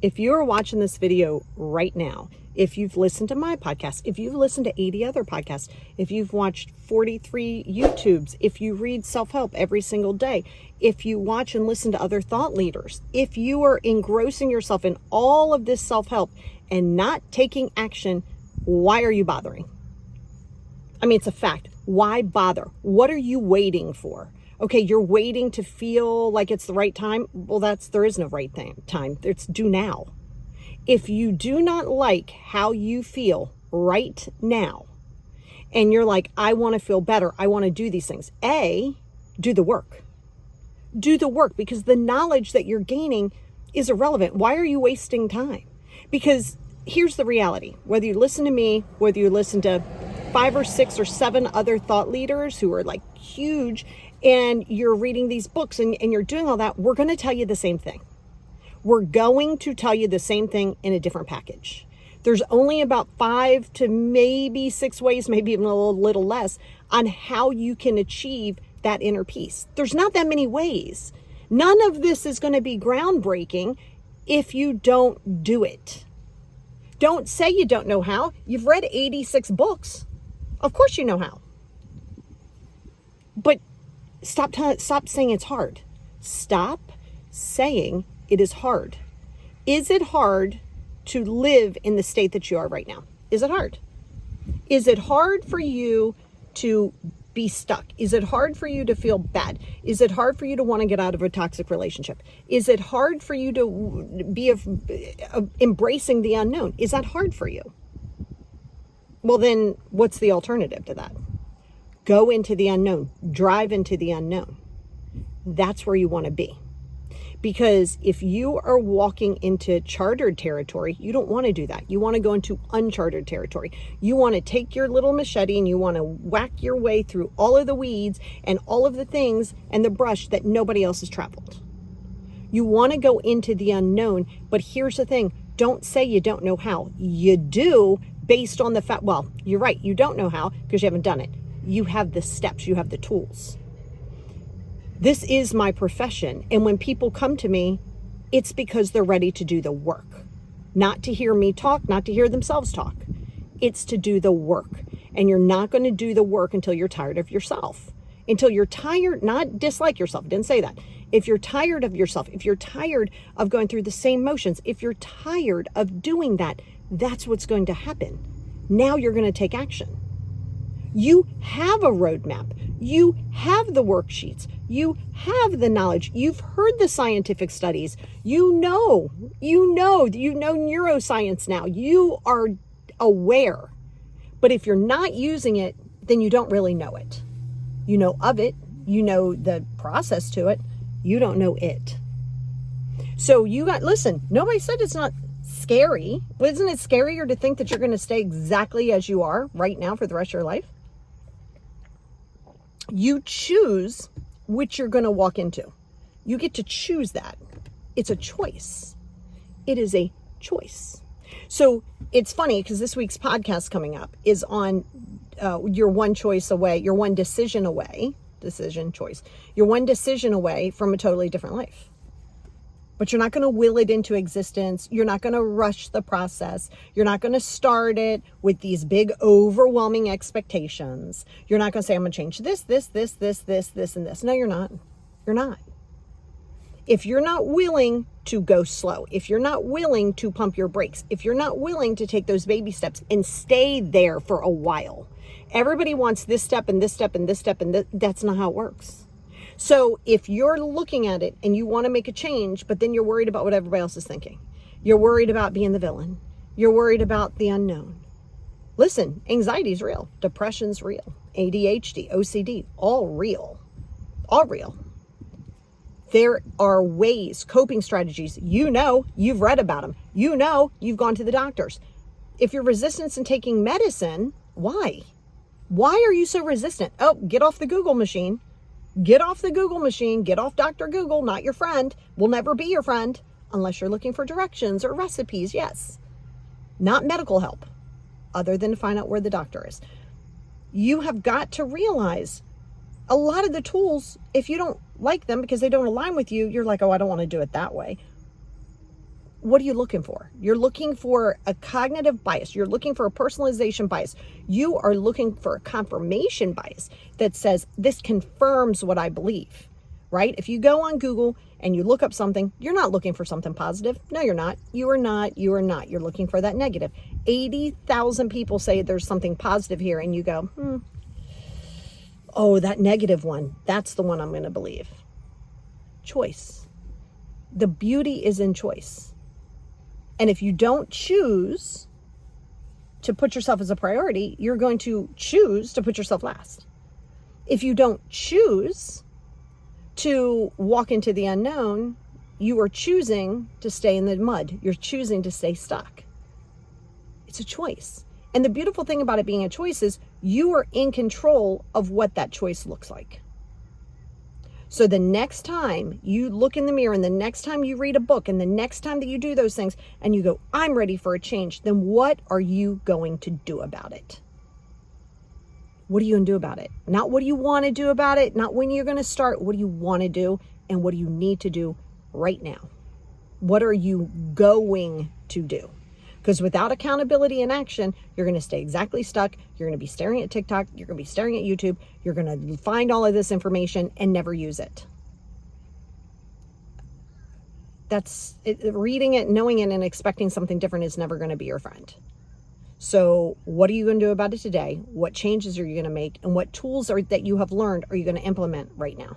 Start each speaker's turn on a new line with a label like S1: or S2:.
S1: If you are watching this video right now, if you've listened to my podcast, if you've listened to 80 other podcasts, if you've watched 43 YouTubes, if you read self-help every single day, if you watch and listen to other thought leaders, if you are engrossing yourself in all of this self-help and not taking action, why are you bothering? I mean, it's a fact. Why bother? What are you waiting for? Okay, you're waiting to feel like it's the right time. Well, there is no right time. It's do now. If you do not like how you feel right now, and you're like, I want to feel better, I want to do these things. Do the work. Do the work, because the knowledge that you're gaining is irrelevant. Why are you wasting time? Because here's the reality. Whether you listen to me, whether you listen to 5 or 6 or 7 other thought leaders who are like huge, and you're reading these books and you're doing all that, we're going to tell you the same thing. We're going to tell you the same thing in a different package. There's only about 5 to maybe 6 ways, maybe even a little less, on how you can achieve that inner peace. There's not that many ways. None of this is going to be groundbreaking if you don't do it. Don't say you don't know how. You've read 86 books. Of course you know how. But stop saying it's hard. Stop saying it is hard. Is it hard to live in the state that you are right now? Is it hard? Is it hard for you to be stuck? Is it hard for you to feel bad? Is it hard for you to want to get out of a toxic relationship? Is it hard for you to be embracing the unknown? Is that hard for you? Well, then what's the alternative to that? Go into the unknown. Drive into the unknown. That's where you want to be. Because if you are walking into chartered territory, you don't want to do that. You want to go into uncharted territory. You want to take your little machete and you want to whack your way through all of the weeds and all of the things and the brush that nobody else has traveled. You want to go into the unknown, but here's the thing. Don't say you don't know how. You do, based on the fact, well, you're right. You don't know how because you haven't done it. You have the steps. You have the tools. This is my profession. And when people come to me, it's because they're ready to do the work. Not to hear me talk, not to hear themselves talk. It's to do the work. And you're not going to do the work until you're tired of yourself. Until you're tired, not dislike yourself. I didn't say that. If you're tired of yourself, if you're tired of going through the same motions, if you're tired of doing that, that's what's going to happen. Now you're going to take action. You have a roadmap. You have the worksheets. You have the knowledge. You've heard the scientific studies. You know neuroscience now. You are aware. But if you're not using it, then you don't really know it. You know of it. You know the process to it. You don't know it. So listen, nobody said it's not scary. But isn't it scarier to think that you're going to stay exactly as you are right now for the rest of your life? You choose which you're going to walk into. You get to choose that. It's a choice. It is a choice. So it's funny because this week's podcast coming up is on you're one choice away, you're one decision away, you're one decision away from a totally different life. But you're not going to will it into existence. You're not going to rush the process. You're not going to start it with these big, overwhelming expectations. You're not going to say, I'm going to change this, and this. No, you're not. You're not. If you're not willing to go slow, if you're not willing to pump your brakes, if you're not willing to take those baby steps and stay there for a while, everybody wants this step and this step and this step, and that's not how it works. So if you're looking at it and you want to make a change, but then you're worried about what everybody else is thinking, you're worried about being the villain, you're worried about the unknown. Listen, anxiety is real. Depression's real. ADHD, OCD, all real. All real. There are ways, coping strategies. You've read about them. You've gone to the doctors. If you're resistant in taking medicine, why? Why are you so resistant? Oh, get off the Google machine. Get off the Google machine. Get off Dr. Google, not your friend. Will never be your friend unless you're looking for directions or recipes. Yes. Not medical help, other than to find out where the doctor is. You have got to realize a lot of the tools, if you don't like them because they don't align with you, you're like, oh, I don't want to do it that way. what are you looking for? You're looking for a cognitive bias. You're looking for a personalization bias. You are looking for a confirmation bias that says this confirms what I believe, right? If you go on Google and you look up something, you're not looking for something positive. No, you're not. You are not. You are not. You're looking for that negative. 80,000 people say there's something positive here, and you go, oh, that negative one, that's the one I'm going to believe. Choice. The beauty is in choice. And if you don't choose to put yourself as a priority, you're going to choose to put yourself last. If you don't choose to walk into the unknown, you are choosing to stay in the mud. You're choosing to stay stuck. It's a choice. And the beautiful thing about it being a choice is you are in control of what that choice looks like. So the next time you look in the mirror, and the next time you read a book, and the next time that you do those things and you go, I'm ready for a change, then what are you going to do about it? What are you going to do about it? Not what do you want to do about it, not when you're going to start. What do you want to do, and what do you need to do right now? What are you going to do? Because without accountability and action, you're going to stay exactly stuck. You're going to be staring at TikTok. You're going to be staring at YouTube. You're going to find all of this information and never use it. That's it. Reading it, knowing it, and expecting something different is never going to be your friend. So what are you going to do about it today? What changes are you going to make? And what tools that you have learned are you going to implement right now?